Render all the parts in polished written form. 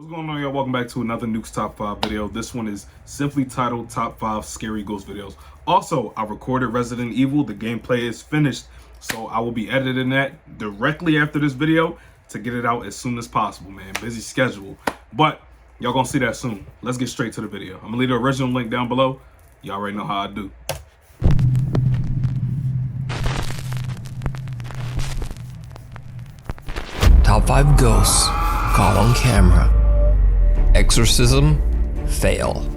What's going on, y'all? Welcome back to another Nuke's Top 5 video. This one is simply titled Top 5 Scary Ghost Videos. Also, I recorded Resident Evil. The gameplay is finished, so I will be editing that directly after this video to get it out as soon as possible, man. Busy schedule. But y'all gonna see that soon. Let's get straight to the video. I'm gonna leave the original link down below. Y'all already know how I do. Top 5 ghosts caught on camera. Exorcism, fail.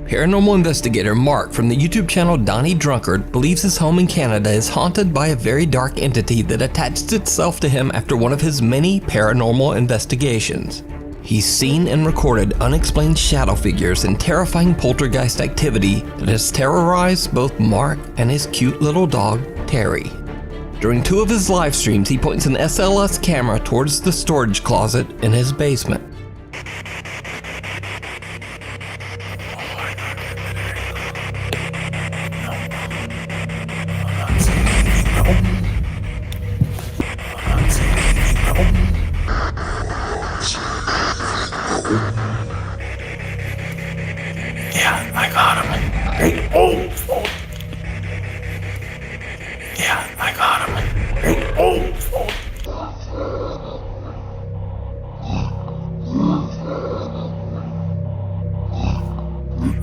Paranormal investigator Mark from the YouTube channel Donnie Drunkard believes his home in Canada is haunted by a very dark entity that attached itself to him after one of his many paranormal investigations. He's seen and recorded unexplained shadow figures and terrifying poltergeist activity that has terrorized both Mark and his cute little dog, Terry. During two of his live streams, he points an SLS camera towards the storage closet in his basement. Yeah, I got him. Hey, oh. Yeah, I got him. Hey, oh.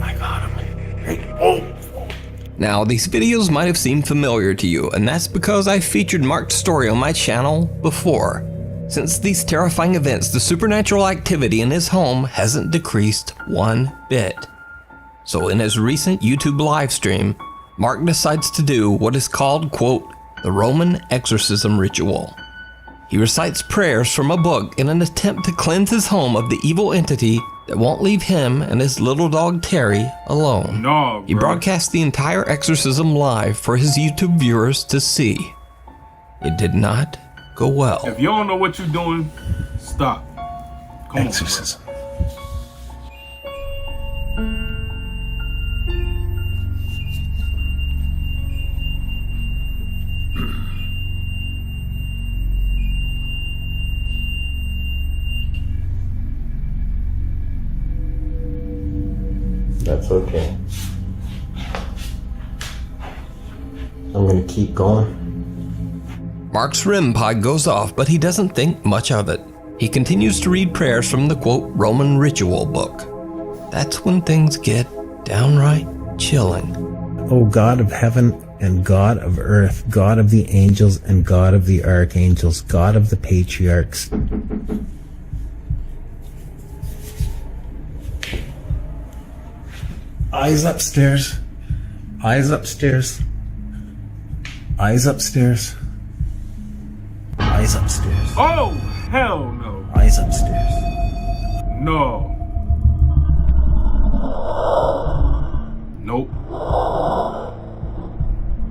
I got him. Hey, oh. Now, these videos might have seemed familiar to you, and that's because I featured Mark's story on my channel before. Since these terrifying events, the supernatural activity in his home hasn't decreased one bit. So in his recent YouTube live stream, Mark decides to do what is called, quote, the Roman exorcism ritual. He recites prayers from a book in an attempt to cleanse his home of the evil entity that won't leave him and his little dog Terry alone. No, bro. He broadcast the entire exorcism live for his YouTube viewers to see. It did not go well. If you don't know what you're doing, stop. Come Exorcism. That's okay. I'm gonna keep going. Mark's REM pod goes off, but he doesn't think much of it. He continues to read prayers from the, quote, Roman ritual book. That's when things get downright chilling. O God of heaven and God of earth, God of the angels and God of the archangels, God of the patriarchs. Eyes upstairs. Eyes upstairs. Eyes upstairs. Eyes upstairs. Oh, hell no. Eyes upstairs. No. Nope.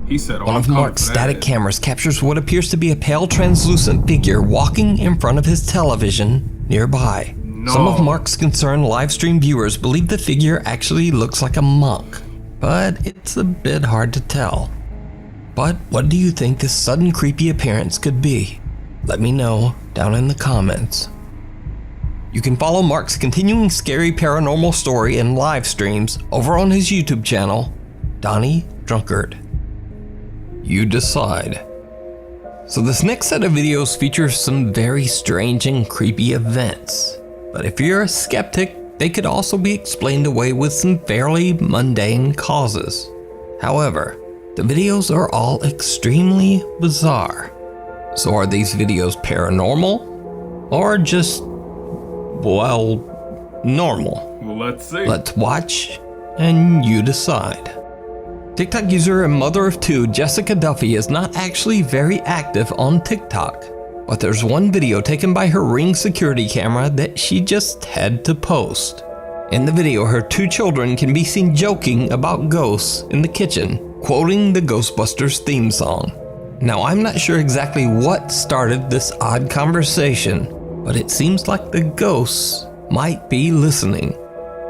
He said, oh, One of I'm coming Mark's for that. static cameras captures what appears to be a pale translucent figure walking in front of his television nearby. No. Some of Mark's concerned live stream viewers believe the figure actually looks like a monk, but it's a bit hard to tell. But what do you think this sudden creepy appearance could be? Let me know down in the comments. You can follow Mark's continuing scary paranormal story and live streams over on his YouTube channel, Donnie Drunkard. You decide. So this next set of videos features some very strange and creepy events. But if you're a skeptic, they could also be explained away with some fairly mundane causes. However, the videos are all extremely bizarre. So are these videos paranormal or just, well, normal? Well, let's see. Let's watch and you decide. TikTok user and mother of two Jessica Duffy is not actually very active on TikTok, but there's one video taken by her Ring security camera that she just had to post. In the video, her two children can be seen joking about ghosts in the kitchen, quoting the Ghostbusters theme song. Now, I'm not sure exactly what started this odd conversation, but it seems like the ghosts might be listening.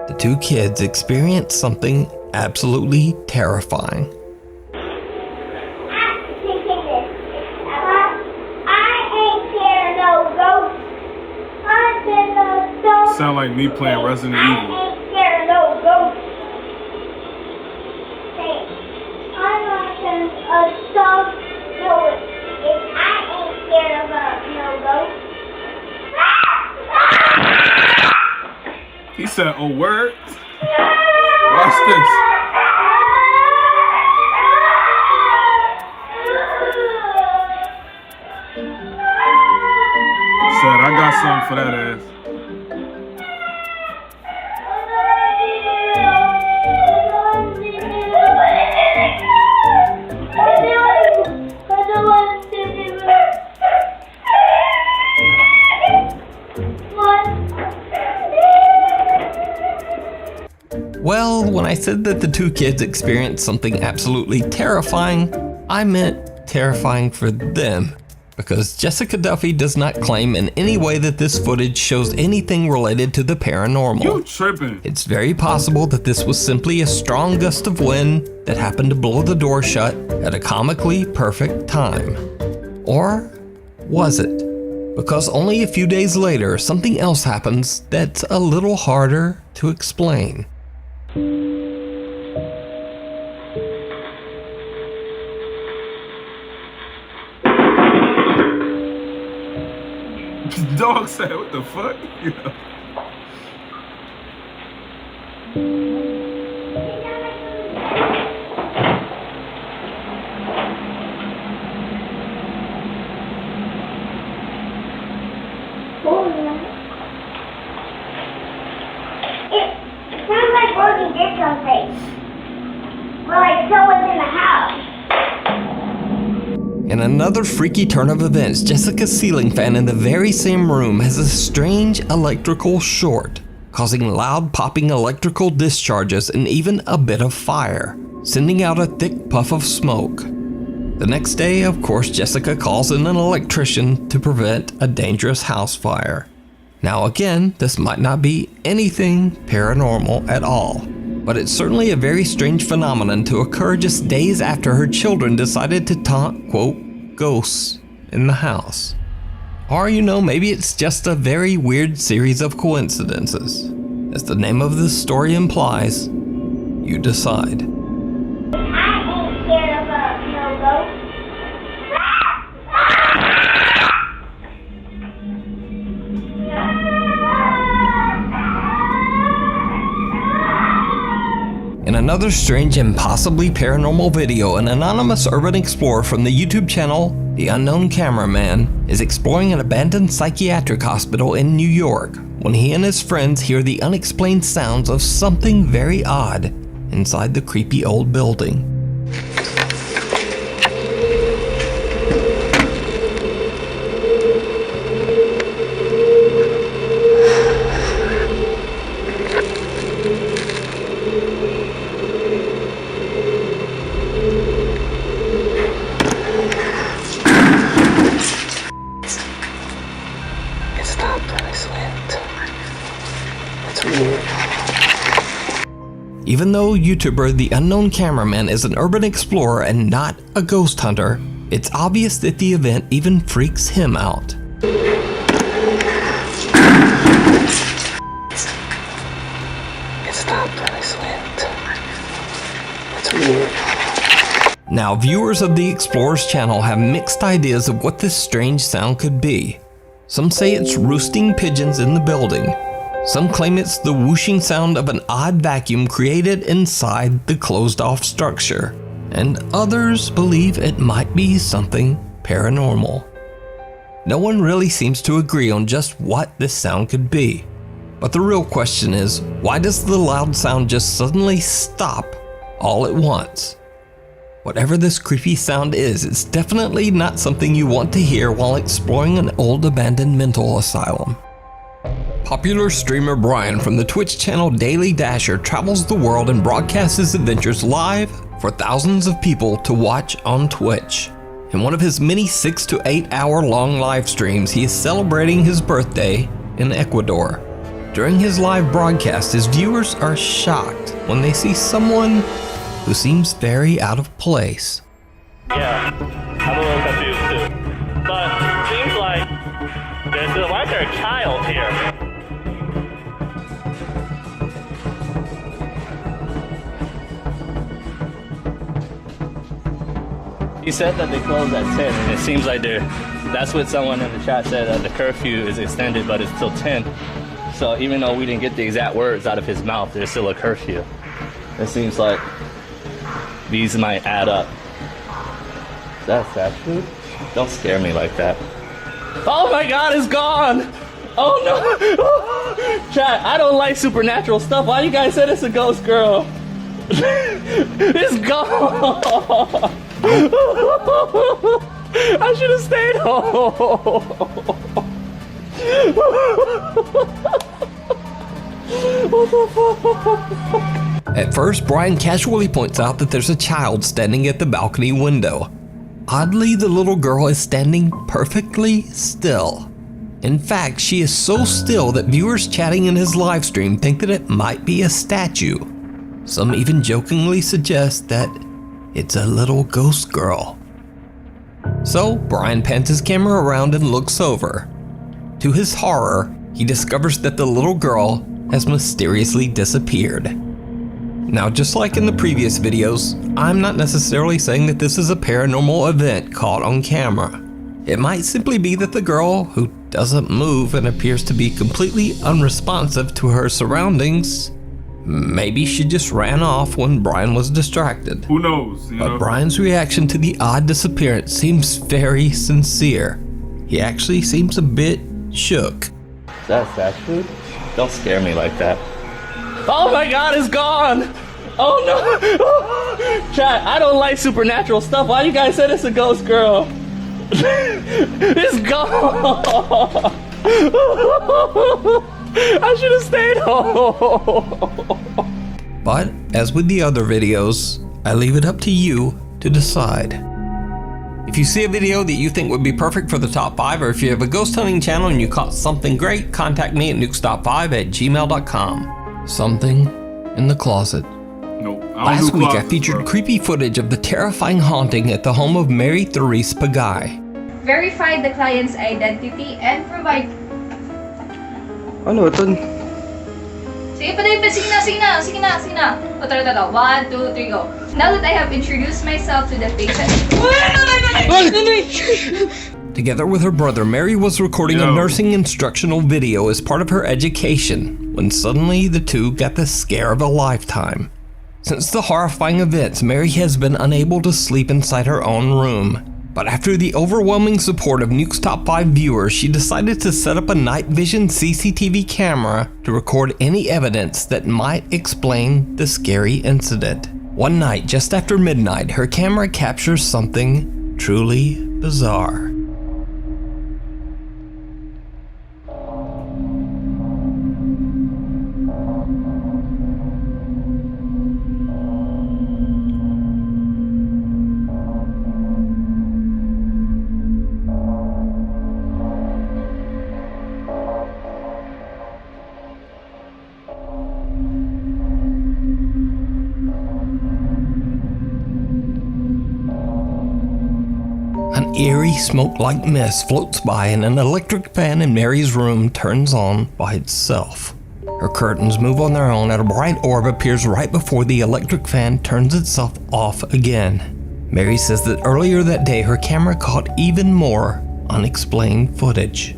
The two kids experienced something absolutely terrifying. sound like me playing Resident Evil. I ain't scared of no ghosts. Say, I'm a dog. No, if I ain't scared of no ghosts. He said, "Oh, word." Watch this. Said, "I got something for that ass." Well, when I said that the two kids experienced something absolutely terrifying, I meant terrifying for them. Because Jessica Duffy does not claim in any way that this footage shows anything related to the paranormal. You tripping. It's very possible that this was simply a strong gust of wind that happened to blow the door shut at a comically perfect time. Or was it? Because only a few days later, something else happens that's a little harder to explain. Dog said, "What the fuck?" Yeah. It sounds like Rosie did something. Well, like someone's in the house. In another freaky turn of events, Jessica's ceiling fan in the very same room has a strange electrical short, causing loud popping electrical discharges and even a bit of fire, sending out a thick puff of smoke. The next day, of course, Jessica calls in an electrician to prevent a dangerous house fire. Now again, this might not be anything paranormal at all, but it's certainly a very strange phenomenon to occur just days after her children decided to taunt, quote, ghosts in the house. Or, maybe it's just a very weird series of coincidences. As the name of this story implies, you decide. I ain't scared of no ghosts. In another strange and possibly paranormal video, an anonymous urban explorer from the YouTube channel The Unknown Cameraman is exploring an abandoned psychiatric hospital in New York when he and his friends hear the unexplained sounds of something very odd inside the creepy old building. Even though YouTuber The Unknown Cameraman is an urban explorer and not a ghost hunter, it's obvious that the event even freaks him out. It stopped when I slipped. It's weird. Now, viewers of the Explorer's channel have mixed ideas of what this strange sound could be. Some say it's roosting pigeons in the building. Some claim it's the whooshing sound of an odd vacuum created inside the closed-off structure. And others believe it might be something paranormal. No one really seems to agree on just what this sound could be. But the real question is, why does the loud sound just suddenly stop all at once? Whatever this creepy sound is, it's definitely not something you want to hear while exploring an old abandoned mental asylum. Popular streamer Brian from the Twitch channel Daily Dasher travels the world and broadcasts his adventures live for thousands of people to watch on Twitch. In one of his many 6 to 8 hour long live streams, he is celebrating his birthday in Ecuador. During his live broadcast, his viewers are shocked when they see someone who seems very out of place. Yeah, I'm a little confused too. But it seems like why is there a child here? He said that they close at 10, and it seems like that's what someone in the chat said, that the curfew is extended, but it's till 10. So even though we didn't get the exact words out of his mouth, there's still a curfew. It seems like these might add up. Is that fast food? Don't scare me like that. Oh my God, it's gone! Oh no! Chat, I don't like supernatural stuff. Why you guys said it's a ghost girl? It's gone! I should have stayed home. What the fuck? At first, Brian casually points out that there's a child standing at the balcony window. Oddly, the little girl is standing perfectly still. In fact, she is so still that viewers chatting in his live stream think that it might be a statue. Some even jokingly suggest that it's a little ghost girl. So, Brian pans his camera around and looks over. To his horror, he discovers that the little girl has mysteriously disappeared. Now, just like in the previous videos, I'm not necessarily saying that this is a paranormal event caught on camera. It might simply be that the girl, who doesn't move and appears to be completely unresponsive to her surroundings, maybe she just ran off when Brian was distracted. Who knows? But Brian's reaction to the odd disappearance seems very sincere. He actually seems a bit shook. Is that fast food? Don't scare me like that. Oh my God, it's gone! Oh no! Chat, I don't like supernatural stuff. Why you guys said it's a ghost girl? It's gone! I should have stayed home. But, as with the other videos, I leave it up to you to decide. If you see a video that you think would be perfect for the top 5, or if you have a ghost hunting channel and you caught something great, contact me at nukestop5@gmail.com. Something in the closet. Nope. Last week I featured creepy footage of the terrifying haunting at the home of Mary Therese Pagay. Verify the client's identity and provide... Ano ito? Sige pa. Sige na. O, tara. 1, 2, 3, go. Now that I have introduced myself to the patient... Together with her brother, Mary was recording a nursing instructional video as part of her education, when suddenly the two got the scare of a lifetime. Since the horrifying events, Mary has been unable to sleep inside her own room. But after the overwhelming support of Nuke's Top 5 viewers, she decided to set up a night vision CCTV camera to record any evidence that might explain the scary incident. One night, just after midnight, her camera captures something truly bizarre. An eerie smoke-like mist floats by and an electric fan in Mary's room turns on by itself. Her curtains move on their own and a bright orb appears right before the electric fan turns itself off again. Mary says that earlier that day her camera caught even more unexplained footage.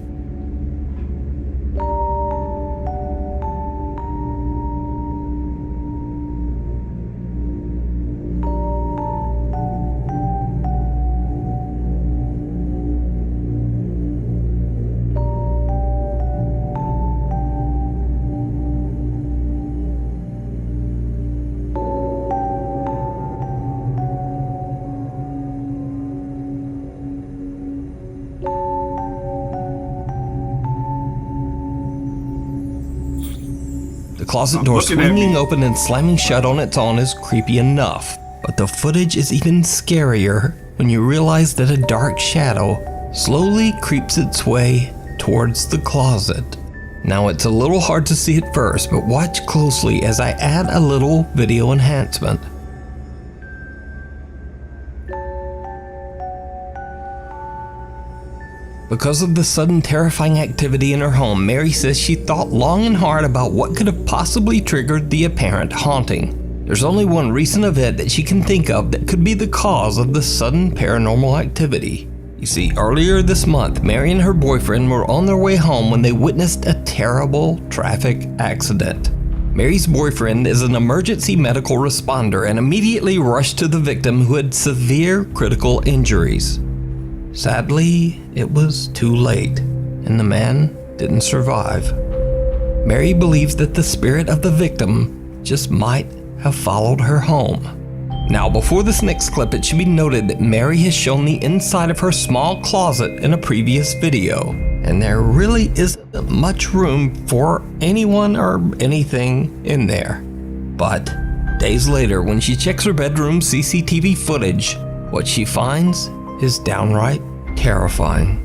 The closet door swinging open and slamming shut on its own is creepy enough, but the footage is even scarier when you realize that a dark shadow slowly creeps its way towards the closet. Now it's a little hard to see at first, but watch closely as I add a little video enhancement. Because of the sudden terrifying activity in her home, Mary says she thought long and hard about what could have possibly triggered the apparent haunting. There's only one recent event that she can think of that could be the cause of the sudden paranormal activity. You see, earlier this month, Mary and her boyfriend were on their way home when they witnessed a terrible traffic accident. Mary's boyfriend is an emergency medical responder and immediately rushed to the victim who had severe critical injuries. Sadly, it was too late, and the man didn't survive. Mary believes that the spirit of the victim just might have followed her home. Now, before this next clip, it should be noted that Mary has shown the inside of her small closet in a previous video, and there really isn't much room for anyone or anything in there. But days later, when she checks her bedroom CCTV footage, what she finds is downright terrifying.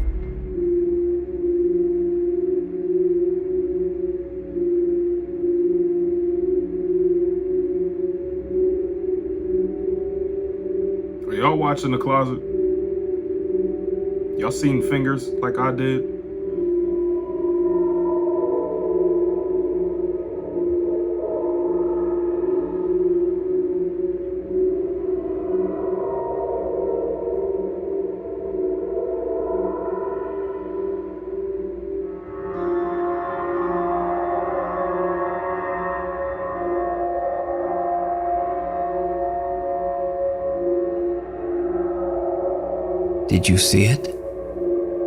Are y'all watching the closet? Y'all seen fingers like I did? Did you see it?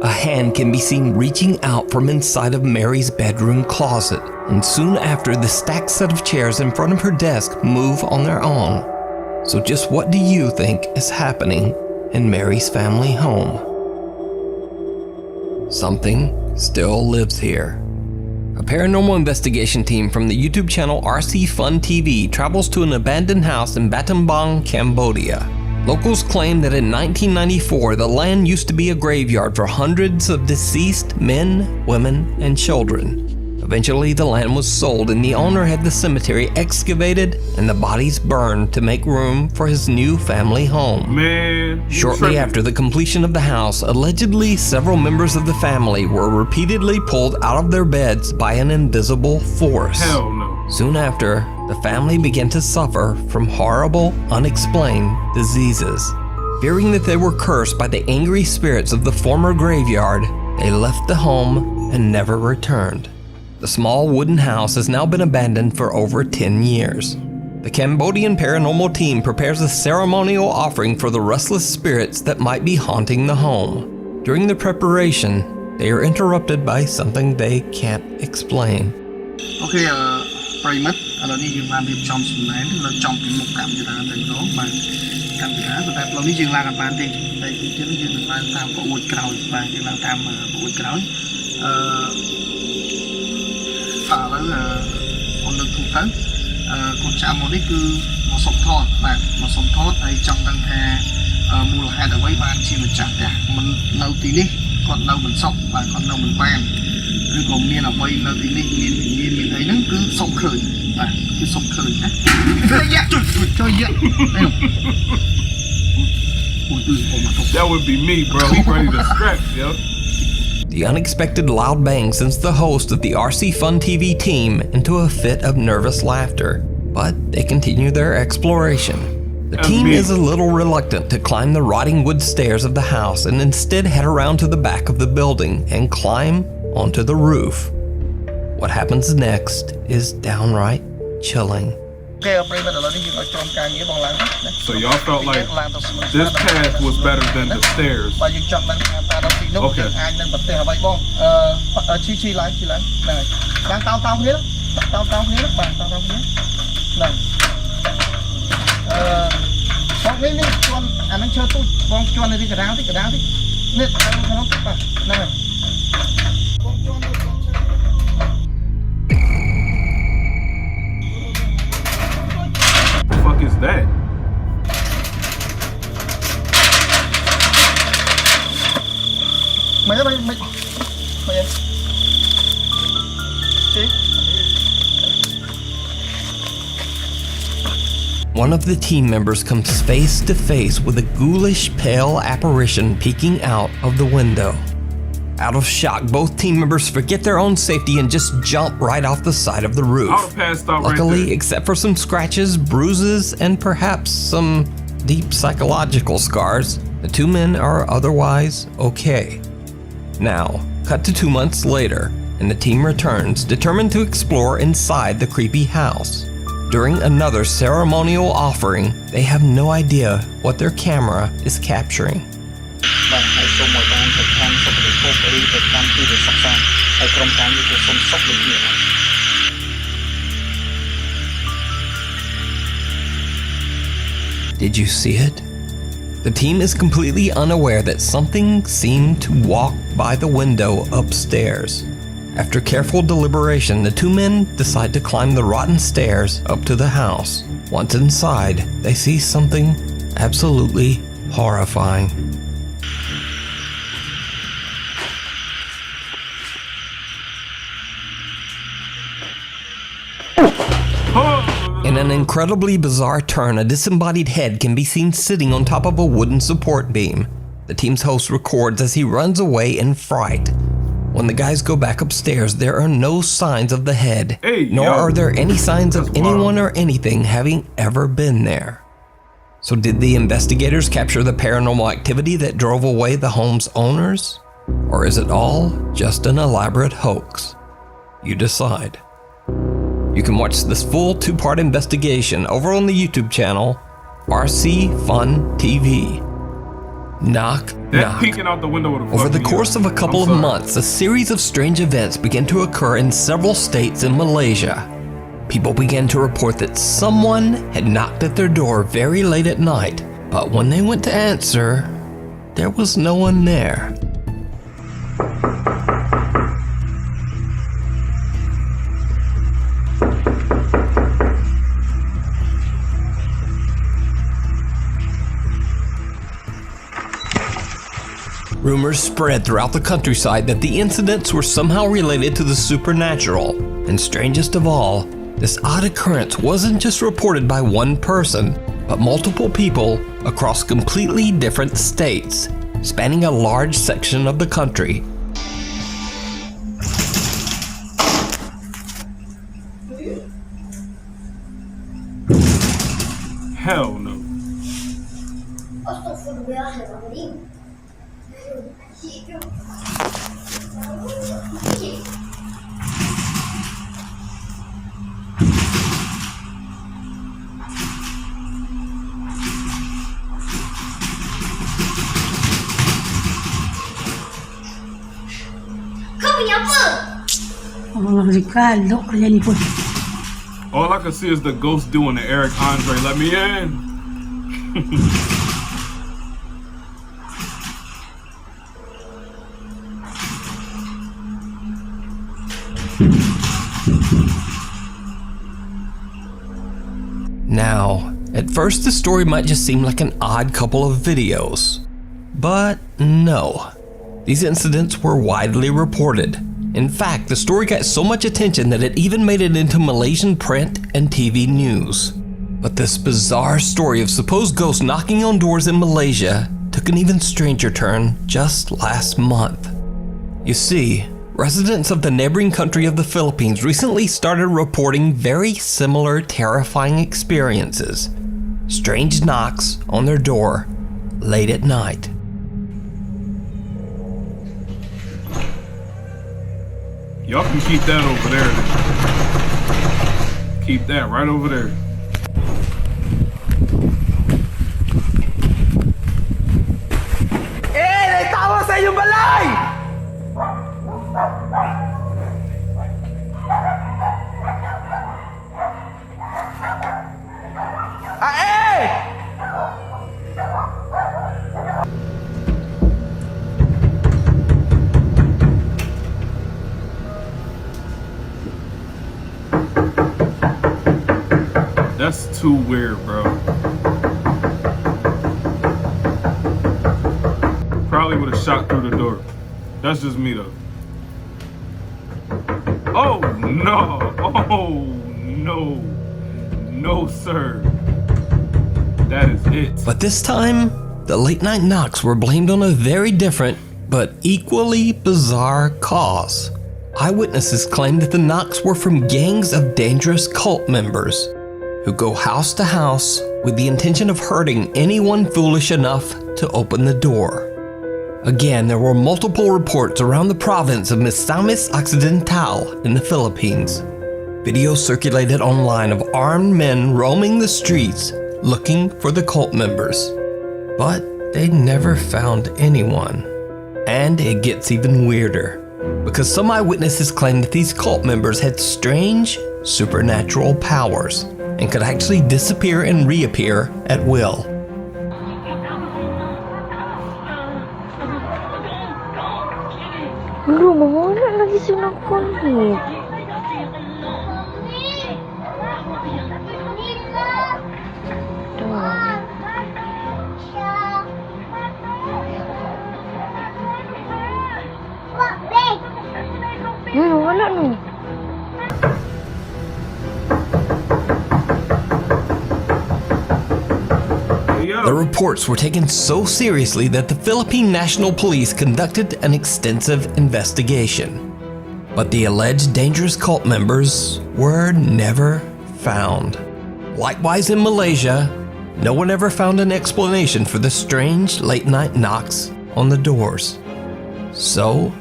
A hand can be seen reaching out from inside of Mary's bedroom closet, and soon after, the stacked set of chairs in front of her desk move on their own. So just what do you think is happening in Mary's family home? Something still lives here. A paranormal investigation team from the YouTube channel RC Fun TV travels to an abandoned house in Battambang, Cambodia. Locals claim that in 1994, the land used to be a graveyard for hundreds of deceased men, women, and children. Eventually, the land was sold and the owner had the cemetery excavated and the bodies burned to make room for his new family home. Man. Shortly after the completion of the house, allegedly several members of the family were repeatedly pulled out of their beds by an invisible force. Hell no. Soon after, the family began to suffer from horrible, unexplained diseases. Fearing that they were cursed by the angry spirits of the former graveyard, they left the home and never returned. The small wooden house has now been abandoned for over 10 years. The Cambodian paranormal team prepares a ceremonial offering for the restless spirits that might be haunting the home. During the preparation, they are interrupted by something they can't explain. Okay, ប្រិមិត្តឥឡូវនេះយើងបានរៀបចំសំណែននៅចំពីមុខកម្មវិធីតែម្ដងបាទកម្មវិធីតែផ្លូវនេះយើងឡើងអត់បានទេតែទីទៀតយើងនឹងឡើងតាមប្រួយក្រោយបាទយើងឡើងតាមប្រួយក្រោយឥឡូវអូនលើកទូទៅកូនចៅមកនេះគឺមកសុំថតបាទមកសុំថតហើយចង់ដឹងថាមូលហេតុអ្វីបានជាម្ចាស់ផ្ទះមិននៅទីនេះគាត់នៅមិនសុខបាទគាត់នៅមិនបានឬក៏មានអ្វីនៅទីនេះមានអីហ្នឹងគឺសុំឃើញបាទគឺសុំឃើញណាចូលយ៉ា That would be me, bro. He ready to scrap, yo. The unexpected loud bang sends the host of the RC Fun TV team into a fit of nervous laughter, but they continue their exploration. The team is a little reluctant to climb the rotting wood stairs of the house and instead head around to the back of the building and climb onto the roof. What happens next is downright chilling. So y'all felt like this path was better than the stairs. Okay. The fuck is that? One of the team members comes face to face with a ghoulish pale apparition peeking out of the window. Out of shock, both team members forget their own safety and just jump right off the side of the roof. I would've passed out right Luckily, there. except for some scratches, bruises, and perhaps some deep psychological scars, the two men are otherwise okay. Now, cut to 2 months later, and the team returns, determined to explore inside the creepy house. During another ceremonial offering, they have no idea what their camera is capturing. Did you see it? The team is completely unaware that something seemed to walk by the window upstairs. After careful deliberation, the two men decide to climb the rotten stairs up to the house. Once inside, they see something absolutely horrifying. In an incredibly bizarre turn, a disembodied head can be seen sitting on top of a wooden support beam. The team's host records as he runs away in fright. When the guys go back upstairs, there are no signs of the head, nor are there any signs of anyone or anything having ever been there. So did the investigators capture the paranormal activity that drove away the home's owners? Or is it all just an elaborate hoax? You decide. You can watch this full 2-part investigation over on the YouTube channel, RC Fun TV. Knock, knock. Peeking out the window would have Over the fucked me course up. of a couple of months, a series of strange events began to occur in several states in Malaysia. People began to report that someone had knocked at their door very late at night, but when they went to answer, there was no one there. Rumors spread throughout the countryside that the incidents were somehow related to the supernatural. And strangest of all, this odd occurrence wasn't just reported by one person, but multiple people across completely different states, spanning a large section of the country. Hell no. All I can see is the ghost doing the Eric Andre, let me in. Now, at first the story might just seem like an odd couple of videos. But no. These incidents were widely reported. In fact, the story got so much attention that it even made it into Malaysian print and TV news. But this bizarre story of supposed ghosts knocking on doors in Malaysia took an even stranger turn just last month. You see, residents of the neighboring country of the Philippines recently started reporting very similar terrifying experiences. Strange knocks on their door late at night. Y'all can keep that over there. Keep that right over there. May tao sa inyong balay! That's too weird, bro. Probably would have shot through the door. That's just me though. Oh no! Oh no! No sir. That is it. But this time, the late night knocks were blamed on a very different, but equally bizarre cause. Eyewitnesses claim that the knocks were from gangs of dangerous cult members who go house to house with the intention of hurting anyone foolish enough to open the door. Again, there were multiple reports around the province of Misamis Occidental in the Philippines. Videos circulated online of armed men roaming the streets looking for the cult members. But they never found anyone. And it gets even weirder, because some eyewitnesses claim that these cult members had strange supernatural powers and could actually disappear and reappear at will. Lu, mana lagi sinakon ni? Wala no. The reports were taken so seriously that the Philippine National Police conducted an extensive investigation. But the alleged dangerous cult members were never found. Likewise in Malaysia, no one ever found an explanation for the strange late-night knocks on the doors. So,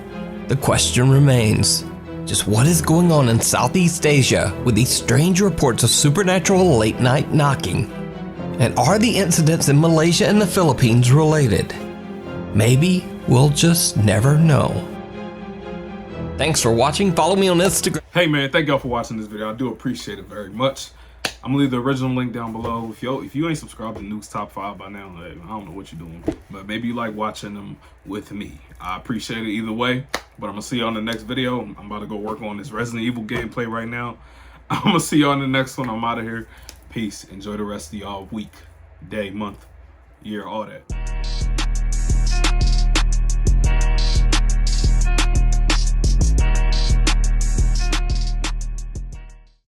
the question remains, just what is going on in Southeast Asia with these strange reports of supernatural late-night knocking? And are the incidents in Malaysia and the Philippines related? Maybe we'll just never know. Thanks for watching. Follow me on Instagram. Hey man, thank y'all for watching this video. I do appreciate it very much. I'm gonna leave the original link down below. If you ain't subscribed to Nuke's Top 5 by now, like, I don't know what you're doing, but maybe you like watching them with me. I appreciate it either way, but I'm gonna see you on the next video. I'm about to go work on this Resident Evil gameplay right now. I'm gonna see you on the next one. I'm out of here. Peace. Enjoy the rest of y'all week, day, month, year, all that.